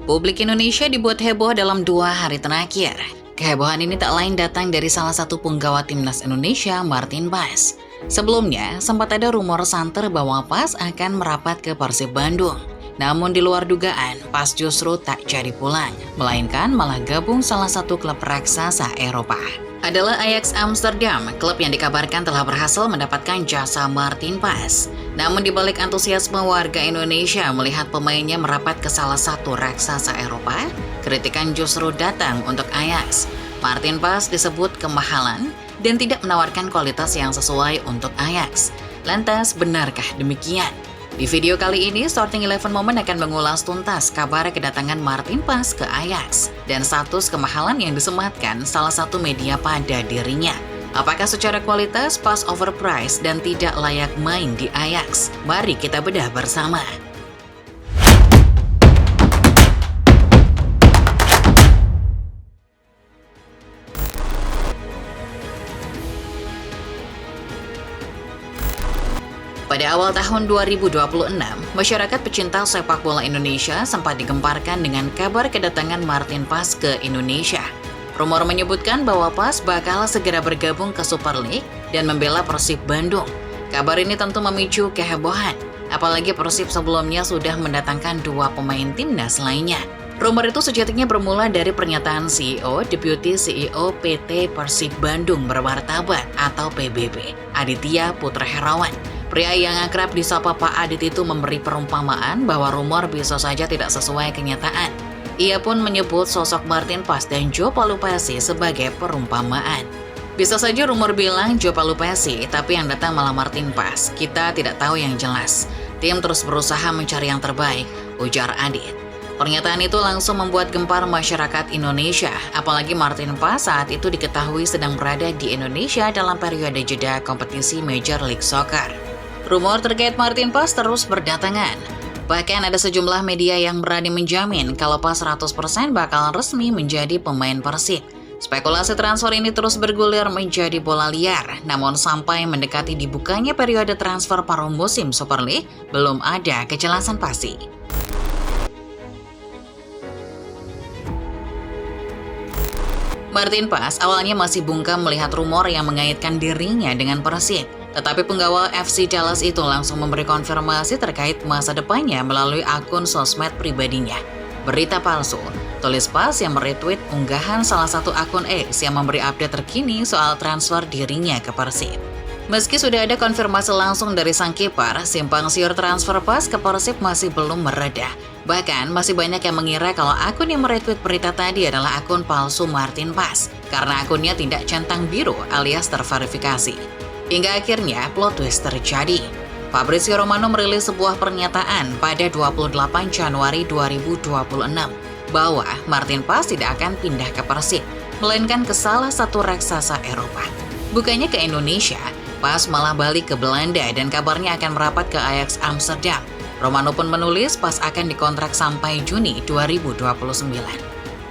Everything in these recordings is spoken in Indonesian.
Publik Indonesia dibuat heboh dalam 2 hari terakhir. Kehebohan ini tak lain datang dari salah satu punggawa timnas Indonesia, Martin Paes. Sebelumnya, sempat ada rumor santer bahwa Paes akan merapat ke Persib Bandung. Namun di luar dugaan, Paes justru tak jadi pulang, melainkan malah gabung salah satu klub raksasa Eropa. Adalah Ajax Amsterdam, klub yang dikabarkan telah berhasil mendapatkan jasa Martin Paes. Namun di balik antusiasme warga Indonesia melihat pemainnya merapat ke salah satu raksasa Eropa, kritikan justru datang untuk Ajax. Martin Paes disebut kemahalan dan tidak menawarkan kualitas yang sesuai untuk Ajax. Lantas, benarkah demikian? Di video kali ini, Starting 11 Moment akan mengulas tuntas kabar kedatangan Martin Paes ke Ajax dan status kemahalan yang disematkan salah satu media pada dirinya. Apakah secara kualitas Paes overpriced dan tidak layak main di Ajax? Mari kita bedah bersama. Pada awal tahun 2026, masyarakat pecinta sepak bola Indonesia sempat digemparkan dengan kabar kedatangan Martin Paes ke Indonesia. Rumor menyebutkan bahwa Paes bakal segera bergabung ke Super League dan membela Persib Bandung. Kabar ini tentu memicu kehebohan, apalagi Persib sebelumnya sudah mendatangkan 2 pemain timnas lainnya. Rumor itu sejatinya bermula dari pernyataan CEO, Deputy CEO PT Persib Bandung Bermartabat atau PBB, Aditya Putra Herawan. Pria yang akrab disapa Pak Adit itu memberi perumpamaan bahwa rumor bisa saja tidak sesuai kenyataan. Ia pun menyebut sosok Martin Paes dan Joe Palupesi sebagai perumpamaan. Bisa saja rumor bilang Joe Palupesi, tapi yang datang malah Martin Paes. Kita tidak tahu yang jelas. Tim terus berusaha mencari yang terbaik, ujar Adit. Pernyataan itu langsung membuat gempar masyarakat Indonesia, apalagi Martin Paes saat itu diketahui sedang berada di Indonesia dalam periode jeda kompetisi Major League Soccer. Rumor terkait Martin Paes terus berdatangan. Bahkan ada sejumlah media yang berani menjamin kalau Paes 100% bakal resmi menjadi pemain Persib. Spekulasi transfer ini terus bergulir menjadi bola liar, namun sampai mendekati dibukanya periode transfer paruh musim Super League, belum ada kejelasan pasti. Martin Paes awalnya masih bungkam melihat rumor yang mengaitkan dirinya dengan Persib. Tetapi penggawa FC Dallas itu langsung memberi konfirmasi terkait masa depannya melalui akun sosmed pribadinya. Berita palsu, tulis Paes yang meretweet unggahan salah satu akun X yang memberi update terkini soal transfer dirinya ke Persib. Meski sudah ada konfirmasi langsung dari sang kiper, simpang siur transfer Paes ke Persib masih belum mereda. Bahkan masih banyak yang mengira kalau akun yang meretweet berita tadi adalah akun palsu Martin Paes, karena akunnya tidak centang biru alias terverifikasi. Hingga akhirnya plot twist terjadi. Fabrizio Romano merilis sebuah pernyataan pada 28 Januari 2026 bahwa Martin Paes tidak akan pindah ke Persib, melainkan ke salah satu raksasa Eropa. Bukannya ke Indonesia, Paes malah balik ke Belanda dan kabarnya akan merapat ke Ajax Amsterdam. Romano pun menulis Paes akan dikontrak sampai Juni 2029.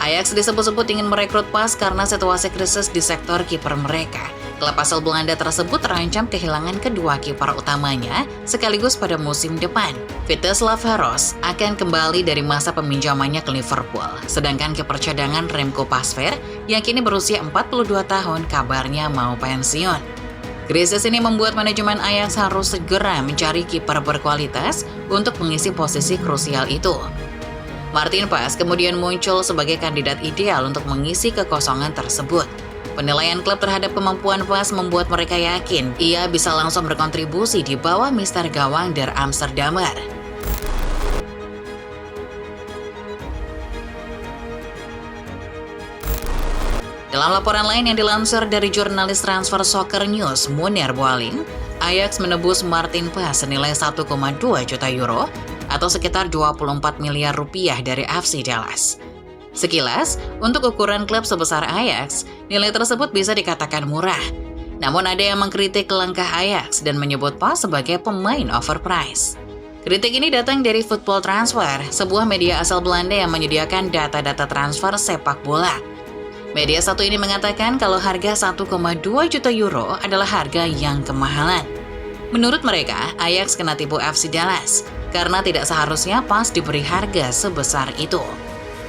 Ajax disebut-sebut ingin merekrut Paes karena situasi krisis di sektor kiper mereka. Klub asal Belanda tersebut terancam kehilangan kedua kiper utamanya sekaligus pada musim depan. Vítězslav Hroš akan kembali dari masa peminjamannya ke Liverpool, sedangkan kiper cadangan Remco Pasveer yang kini berusia 42 tahun kabarnya mau pensiun. Krisis ini membuat manajemen Ajax harus segera mencari kiper berkualitas untuk mengisi posisi krusial itu. Martin Paes kemudian muncul sebagai kandidat ideal untuk mengisi kekosongan tersebut. Penilaian klub terhadap kemampuan Paes membuat mereka yakin ia bisa langsung berkontribusi di bawah Mister Gawang der Amsterdammer. Dalam laporan lain yang dilansir dari jurnalis transfer Soccer News, Munir Boalin, Ajax menebus Martin Paes senilai 1,2 juta euro atau sekitar 24 miliar rupiah dari FC Dallas. Sekilas, untuk ukuran klub sebesar Ajax, nilai tersebut bisa dikatakan murah. Namun ada yang mengkritik langkah Ajax dan menyebut Paes sebagai pemain overpriced. Kritik ini datang dari Football Transfer, sebuah media asal Belanda yang menyediakan data-data transfer sepak bola. Media satu ini mengatakan kalau harga 1,2 juta euro adalah harga yang kemahalan. Menurut mereka, Ajax kena tipu FC Dallas, karena tidak seharusnya Paes diberi harga sebesar itu.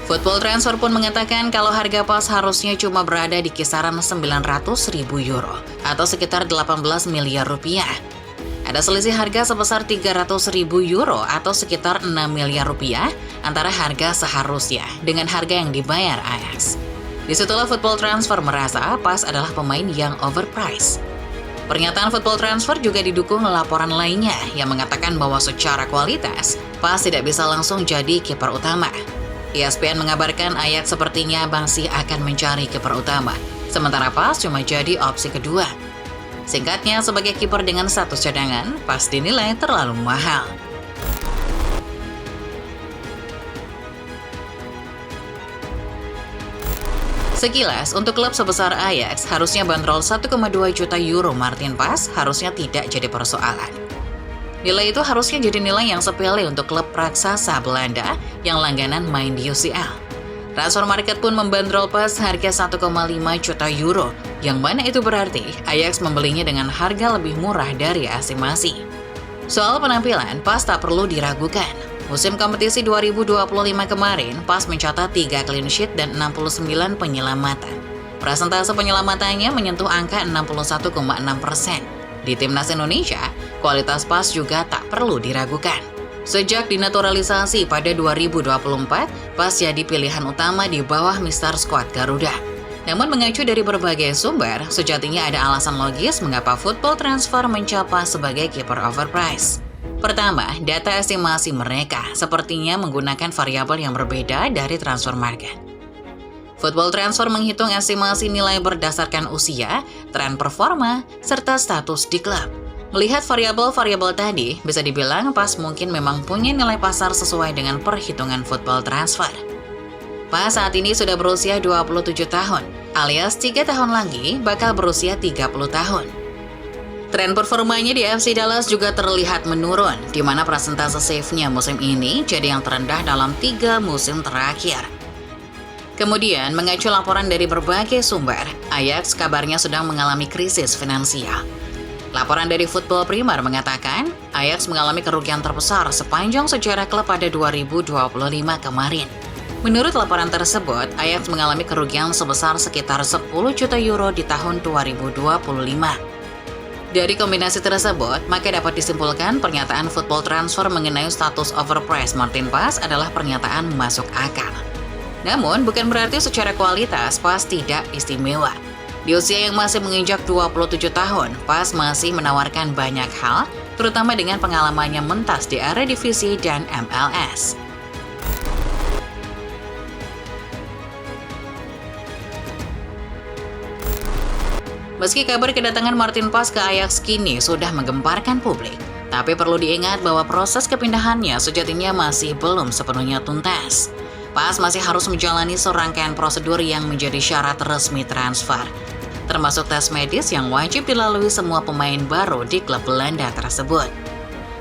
Football Transfer pun mengatakan kalau harga pas harusnya cuma berada di kisaran 900.000 euro atau sekitar 18 miliar rupiah. Ada selisih harga sebesar 300.000 euro atau sekitar 6 miliar rupiah antara harga seharusnya dengan harga yang dibayar Ajax. Disitulah Football Transfer merasa pas adalah pemain yang overpriced. Pernyataan Football Transfer juga didukung laporan lainnya yang mengatakan bahwa secara kualitas pas tidak bisa langsung jadi kiper utama. ESPN mengabarkan Ajax sepertinya masih akan mencari kiper utama, sementara pas cuma jadi opsi kedua. Singkatnya, sebagai kiper dengan status cadangan, pas dinilai terlalu mahal. Sekilas, untuk klub sebesar Ajax, harusnya bandrol 1,2 juta euro Martin Pas harusnya tidak jadi persoalan. Nilai itu harusnya jadi nilai yang sepele untuk klub raksasa Belanda yang langganan main di UCL. Transfer Market pun membandrol Pas harga 1,5 juta euro, yang mana itu berarti Ajax membelinya dengan harga lebih murah dari AC Masi. Soal penampilan, Pas tak perlu diragukan. Musim kompetisi 2025 kemarin, Pas mencatat 3 clean sheet dan 69 penyelamatan. Persentase penyelamatannya menyentuh angka 61,6%. Di Timnas Indonesia, kualitas Pas juga tak perlu diragukan. Sejak dinaturalisasi pada 2024, Pas jadi pilihan utama di bawah Mister Squad Garuda. Namun mengacu dari berbagai sumber, sejatinya ada alasan logis mengapa Football Transfer mencap sebagai kiper overpriced. Pertama, data estimasi mereka sepertinya menggunakan variabel yang berbeda dari Transfer Market. Football Transfer menghitung estimasi nilai berdasarkan usia, tren performa, serta status di klub. Melihat variabel-variabel tadi, bisa dibilang Pas mungkin memang punya nilai pasar sesuai dengan perhitungan Football Transfer. Pas saat ini sudah berusia 27 tahun, alias 3 tahun lagi bakal berusia 30 tahun. Tren performanya di FC Dallas juga terlihat menurun, di mana persentase save-nya musim ini jadi yang terendah dalam 3 musim terakhir. Kemudian, mengacu laporan dari berbagai sumber, Ajax kabarnya sedang mengalami krisis finansial. Laporan dari Football Primer mengatakan, Ajax mengalami kerugian terbesar sepanjang sejarah klub pada 2025 kemarin. Menurut laporan tersebut, Ajax mengalami kerugian sebesar sekitar 10 juta euro di tahun 2025. Dari kombinasi tersebut, maka dapat disimpulkan pernyataan Football Transfer mengenai status overpriced Martin Pas adalah pernyataan masuk akal. Namun, bukan berarti secara kualitas Pas tidak istimewa. Di usia yang masih menginjak 27 tahun, Pas masih menawarkan banyak hal, terutama dengan pengalamannya mentas di Eredivisie dan MLS. Meski kabar kedatangan Martin Pas ke Ajax kini sudah menggemparkan publik, tapi perlu diingat bahwa proses kepindahannya sejatinya masih belum sepenuhnya tuntas. Pas masih harus menjalani serangkaian prosedur yang menjadi syarat resmi transfer, termasuk tes medis yang wajib dilalui semua pemain baru di klub Belanda tersebut.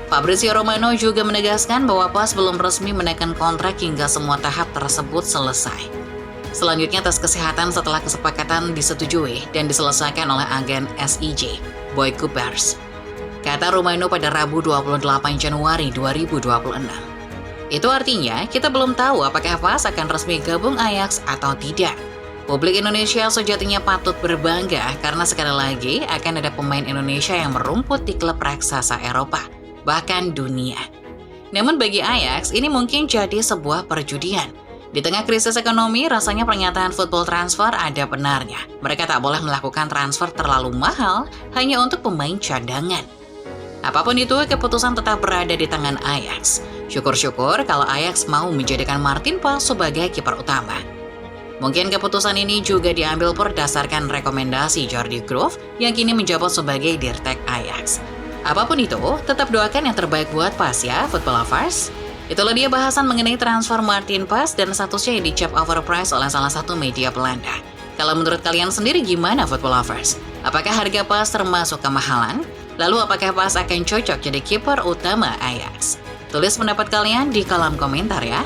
Fabrizio Romano juga menegaskan bahwa Pas belum resmi menaikkan kontrak hingga semua tahap tersebut selesai. Selanjutnya tes kesehatan setelah kesepakatan disetujui dan diselesaikan oleh agen SIJ, Boy Coopers, kata Romano pada Rabu 28 Januari 2026. Itu artinya kita belum tahu apakah Pas akan resmi gabung Ajax atau tidak. Publik Indonesia sejatinya patut berbangga karena sekali lagi akan ada pemain Indonesia yang merumput di klub raksasa Eropa, bahkan dunia. Namun bagi Ajax ini mungkin jadi sebuah perjudian. Di tengah krisis ekonomi, rasanya pernyataan Football Transfer ada benarnya. Mereka tak boleh melakukan transfer terlalu mahal hanya untuk pemain cadangan. Apapun itu, keputusan tetap berada di tangan Ajax. Syukur-syukur kalau Ajax mau menjadikan Martin Pas sebagai kiper utama. Mungkin keputusan ini juga diambil berdasarkan rekomendasi Jordi Cruyff yang kini menjabat sebagai Dirtek Ajax. Apapun itu, tetap doakan yang terbaik buat Pas ya, Football Lovers. Itulah dia bahasan mengenai transfer Martin Pas dan statusnya yang dicap overpriced oleh salah satu media Belanda. Kalau menurut kalian sendiri gimana Football Lovers? Apakah harga Pas termasuk kemahalan? Lalu apakah Pas akan cocok jadi kiper utama Ajax? Tulis pendapat kalian di kolom komentar ya.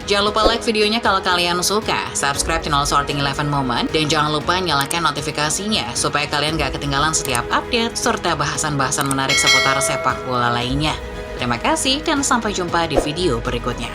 Jangan lupa like videonya kalau kalian suka, subscribe channel Sorting 11 Moment, dan jangan lupa nyalakan notifikasinya supaya kalian gak ketinggalan setiap update serta bahasan-bahasan menarik seputar sepak bola lainnya. Terima kasih dan sampai jumpa di video berikutnya.